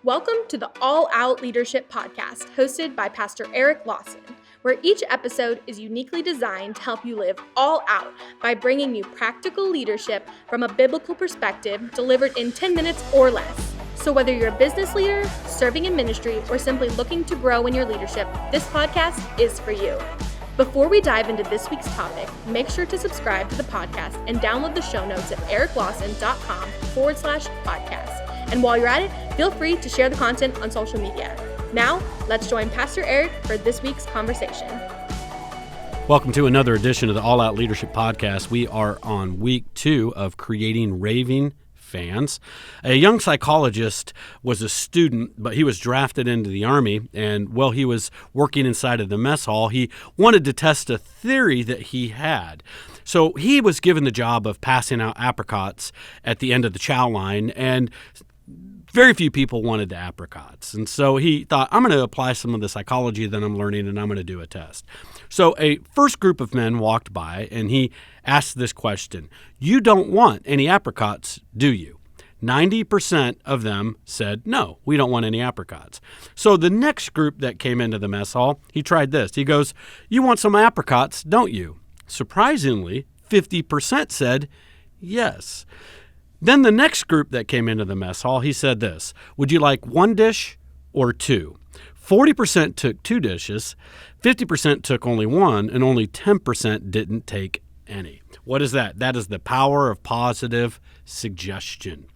Welcome to the All Out Leadership Podcast, hosted by Pastor Eric Lawson, where each episode is uniquely designed to help you live all out by bringing you practical leadership from a biblical perspective delivered in 10 minutes or less. So whether you're a business leader, serving in ministry, or simply looking to grow in your leadership, this podcast is for you. Before we dive into this week's topic, make sure to subscribe to the podcast and download the show notes at ericlawson.com/podcast. And while you're at it, feel free to share the content on social media. Now, let's join Pastor Eric for this week's conversation. Welcome to another edition of the All Out Leadership Podcast. We are on week 2 of creating Raving fans. A young psychologist was a student, but he was drafted into the Army, and while he was working inside of the mess hall, he wanted to test a theory that he had. So he was given the job of passing out apricots at the end of the chow line, and very few people wanted the apricots. And so he thought, I'm going to apply some of the psychology that I'm learning and I'm going to do a test. So a first group of men walked by and he asked this question: you don't want any apricots, do you? 90% of them said, no, we don't want any apricots. So the next group that came into the mess hall, he tried this. He goes, you want some apricots, don't you? Surprisingly, 50% said yes. Then the next group that came into the mess hall, he said this: would you like one dish or two? 40% took 2 dishes, 50% took only one, and only 10% didn't take any. What is that? That is the power of positive suggestion.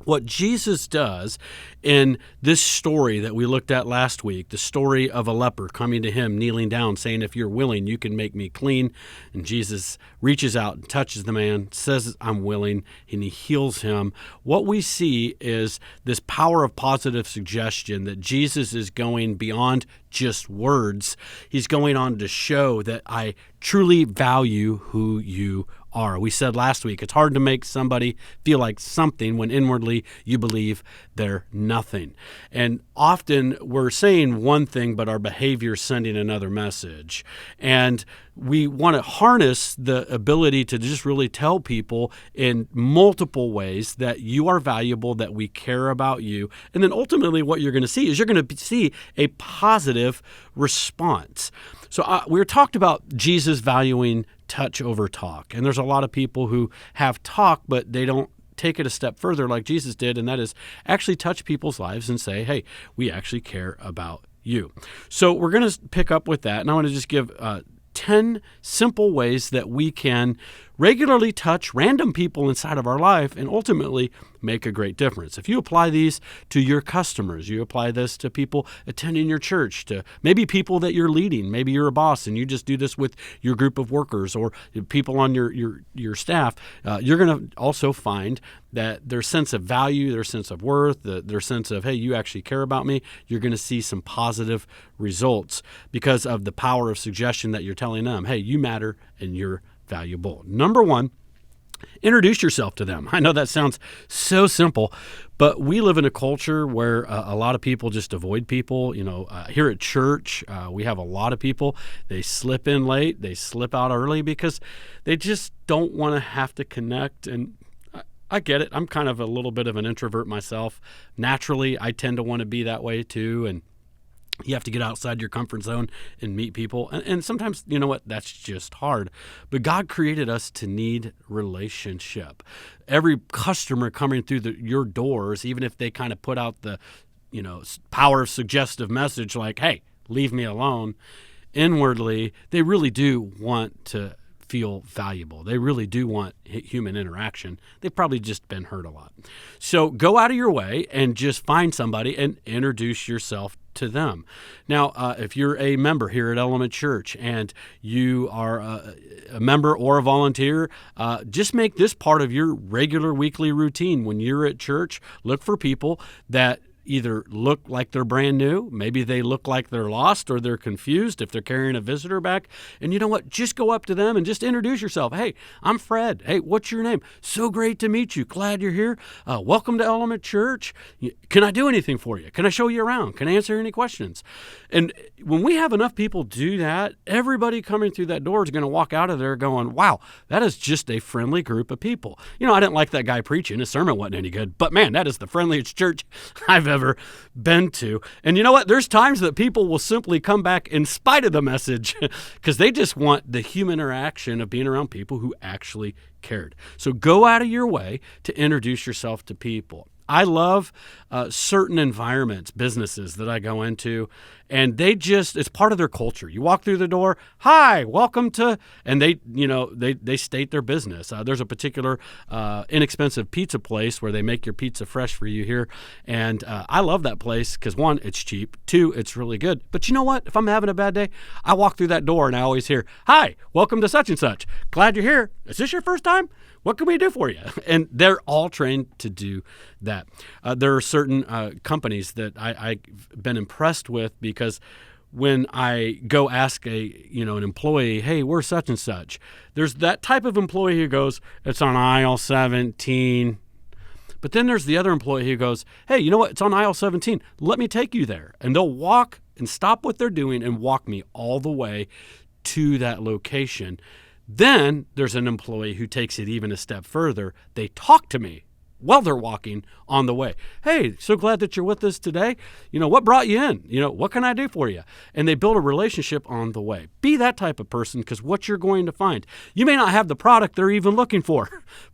What Jesus does in this story that we looked at last week, the story of a leper coming to him, kneeling down, saying, if you're willing, you can make me clean. And Jesus reaches out and touches the man, says, I'm willing, and he heals him. What we see is this power of positive suggestion, that Jesus is going beyond just words. He's going on to show that I truly value who you are. We said last week, it's hard to make somebody feel like something when inwardly you believe they're nothing. And often we're saying one thing, but our behavior is sending another message. And we want to harness the ability to just really tell people in multiple ways that you are valuable, that we care about you. And then ultimately what you're going to see is you're going to see a positive response. So we talked about Jesus valuing touch over talk. And there's a lot of people who have talk, but they don't take it a step further like Jesus did, and that is actually touch people's lives and say, hey, we actually care about you. So we're going to pick up with that, and I want to just give 10 simple ways that we can regularly touch random people inside of our life and ultimately make a great difference. If you apply these to your customers, you apply this to people attending your church, to maybe people that you're leading, maybe you're a boss and you just do this with your group of workers or people on your staff, you're going to also find that their sense of value, their sense of worth, their sense of, hey, you actually care about me, you're going to see some positive results because of the power of suggestion that you're telling them, hey, you matter and you're valuable. Number 1, introduce yourself to them. I know that sounds so simple, but we live in a culture where a lot of people just avoid people. Here at church, we have a lot of people, they slip in late, they slip out early because they just don't want to have to connect. And I get it. I'm kind of a little bit of an introvert myself. Naturally, I tend to want to be that way too. And you have to get outside your comfort zone and meet people. And sometimes, you know what, that's just hard. But God created us to need relationship. Every customer coming through your doors, even if they kind of put out the, power of suggestive message like, hey, leave me alone, inwardly, they really do want to feel valuable. They really do want human interaction. They've probably just been hurt a lot. So go out of your way and just find somebody and introduce yourself to them. Now, if you're a member here at Element Church and you are a member or a volunteer, just make this part of your regular weekly routine. When you're at church, look for people that either look like they're brand new, maybe they look like they're lost or they're confused if they're carrying a visitor back. And you know what? Just go up to them and just introduce yourself. Hey, I'm Fred. Hey, what's your name? So great to meet you. Glad you're here. Welcome to Element Church. Can I do anything for you? Can I show you around? Can I answer any questions? And when we have enough people do that, everybody coming through that door is going to walk out of there going, wow, that is just a friendly group of people. I didn't like that guy preaching. His sermon wasn't any good, but man, that is the friendliest church I've ever ever been to. And you know what? There's times that people will simply come back in spite of the message because they just want the human interaction of being around people who actually cared. So go out of your way to introduce yourself to people. I love certain environments, businesses that I go into, and it's part of their culture. You walk through the door, hi, welcome to, and they state their business. There's a particular inexpensive pizza place where they make your pizza fresh for you here, and I love that place because one, it's cheap, two, it's really good. But you know what? If I'm having a bad day, I walk through that door and I always hear, hi, welcome to such and such. Glad you're here. Is this your first time? What can we do for you? And they're all trained to do that. There are certain companies that I've been impressed with because when I go ask an employee, hey, we're such and such, there's that type of employee who goes, it's on aisle 17. But then there's the other employee who goes, hey, you know what? It's on aisle 17. Let me take you there. And they'll walk and stop what they're doing and walk me all the way to that location. Then there's an employee who takes it even a step further. They talk to me while they're walking on the way. Hey, so glad that you're with us today. What brought you in? What can I do for you? And they build a relationship on the way. Be that type of person because what you're going to find, you may not have the product they're even looking for,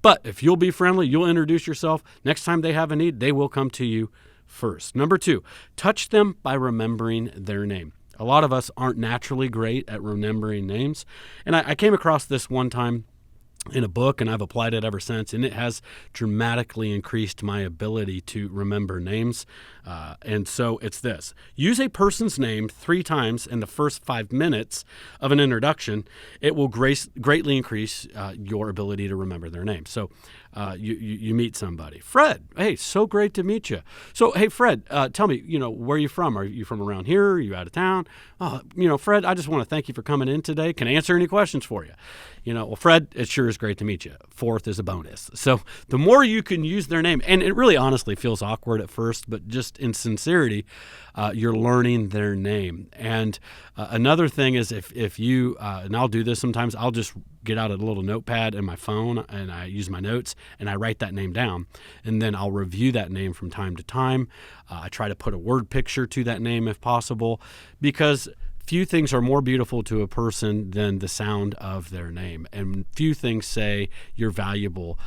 but if you'll be friendly, you'll introduce yourself. Next time they have a need, they will come to you first. Number 2, touch them by remembering their name. A lot of us aren't naturally great at remembering names. And I came across this one time in a book, and I've applied it ever since, and it has dramatically increased my ability to remember names. And so it's this. Use a person's name 3 times in the first 5 minutes of an introduction. It will greatly increase your ability to remember their name. So you meet somebody. Fred, hey, so great to meet you. So, hey, Fred, tell me, where are you from? Are you from around here? Are you out of town? Fred, I just want to thank you for coming in today. Can I answer any questions for you? Well, Fred, it sure is great to meet you. 4th is a bonus. So the more you can use their name, and it really honestly feels awkward at first, but just in sincerity, you're learning their name. And another thing is if you, and I'll do this sometimes, I'll just get out a little notepad in my phone and I use my notes and I write that name down, and then I'll review that name from time to time. I try to put a word picture to that name if possible, because few things are more beautiful to a person than the sound of their name. And few things say you're valuable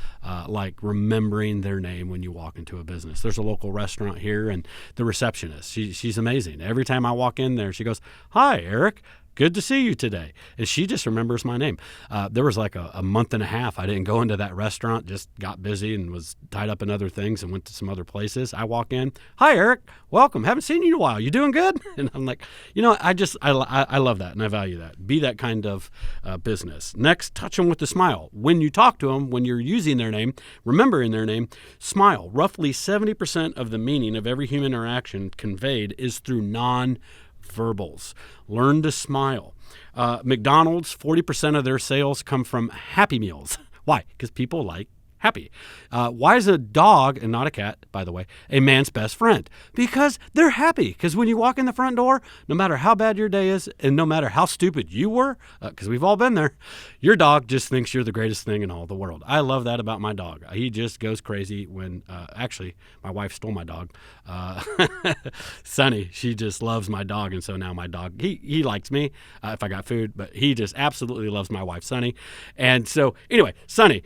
like remembering their name when you walk into a business. There's a local restaurant here, and the receptionist, she's amazing. Every time I walk in there, she goes, hi, Eric. Good to see you today. And she just remembers my name. There was like a month and a half I didn't go into that restaurant, just got busy and was tied up in other things and went to some other places. I walk in, hi, Eric, welcome. Haven't seen you in a while. You doing good? And I'm like, I love that and I value that. Be that kind of business. Next, touch them with a smile. When you talk to them, when you're using their name, remembering their name, smile. Roughly 70% of the meaning of every human interaction conveyed is through non-verbals. Learn to smile. McDonald's, 40% of their sales come from Happy Meals. Why? Because people like happy. Why is a dog, and not a cat, by the way, a man's best friend? Because they're happy. Because when you walk in the front door, no matter how bad your day is, and no matter how stupid you were, because we've all been there, your dog just thinks you're the greatest thing in all the world. I love that about my dog. He just goes crazy when, actually, my wife stole my dog. Sunny, she just loves my dog, and so now my dog, he likes me if I got food, but he just absolutely loves my wife, Sunny. And so, anyway, Sunny,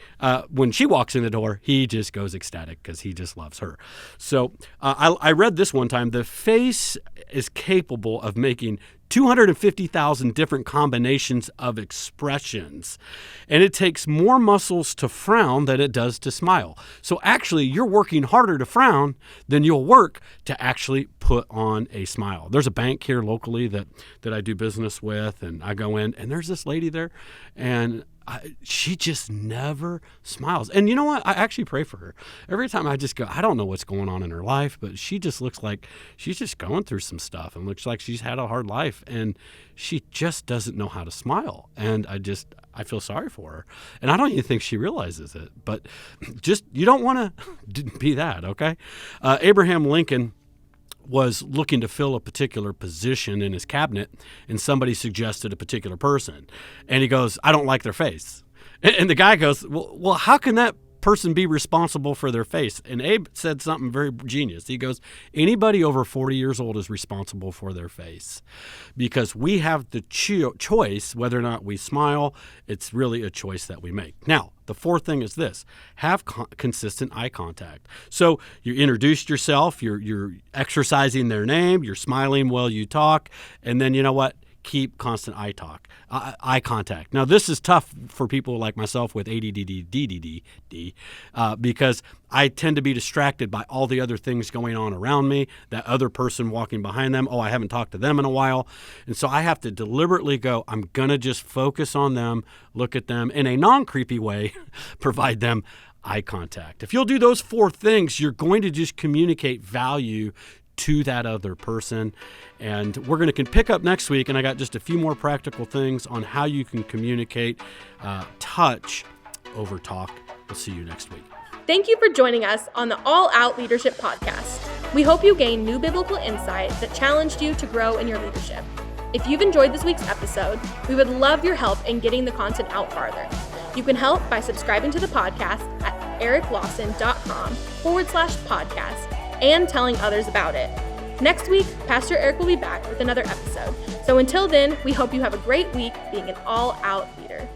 when she walks in the door, he just goes ecstatic because he just loves her. So I read this one time. The face is capable of making 250,000 different combinations of expressions, and it takes more muscles to frown than it does to smile. So actually, you're working harder to frown than you'll work to actually put on a smile. There's a bank here locally that I do business with, and I go in, and there's this lady there, and she just never smiles. And you know what? I actually pray for her. Every time I just go, I don't know what's going on in her life, but she just looks like she's just going through some stuff and looks like she's had a hard life, and she just doesn't know how to smile. And I feel sorry for her. And I don't even think she realizes it, but just, you don't want to be that, okay? Abraham Lincoln was looking to fill a particular position in his cabinet, and somebody suggested a particular person. And he goes, I don't like their face. And the guy goes, well, how can that person be responsible for their face? And Abe said something very genius. He goes, anybody over 40 years old is responsible for their face, because we have the choice whether or not we smile. It's really a choice that we make. Now, the fourth thing is this: have consistent eye contact. So you introduced yourself, you're exercising their name, you're smiling while you talk, and then you know what? Keep constant eye contact. Now, this is tough for people like myself with ADD, because I tend to be distracted by all the other things going on around me, that other person walking behind them. Oh, I haven't talked to them in a while. And so I have to deliberately go, I'm going to just focus on them, look at them in a non-creepy way, provide them eye contact. If you'll do those four things, you're going to just communicate value to that other person. And we're going to pick up next week, and I got just a few more practical things on how you can communicate touch over talk. We'll see you next week. Thank you for joining us on the All Out Leadership Podcast. We hope you gained new biblical insight that challenged you to grow in your leadership. If you've enjoyed this week's episode, we would love your help in getting the content out farther. You can help by subscribing to the podcast at ericlawson.com/podcast and telling others about it. Next week, Pastor Eric will be back with another episode. So until then, we hope you have a great week being an all-out leader.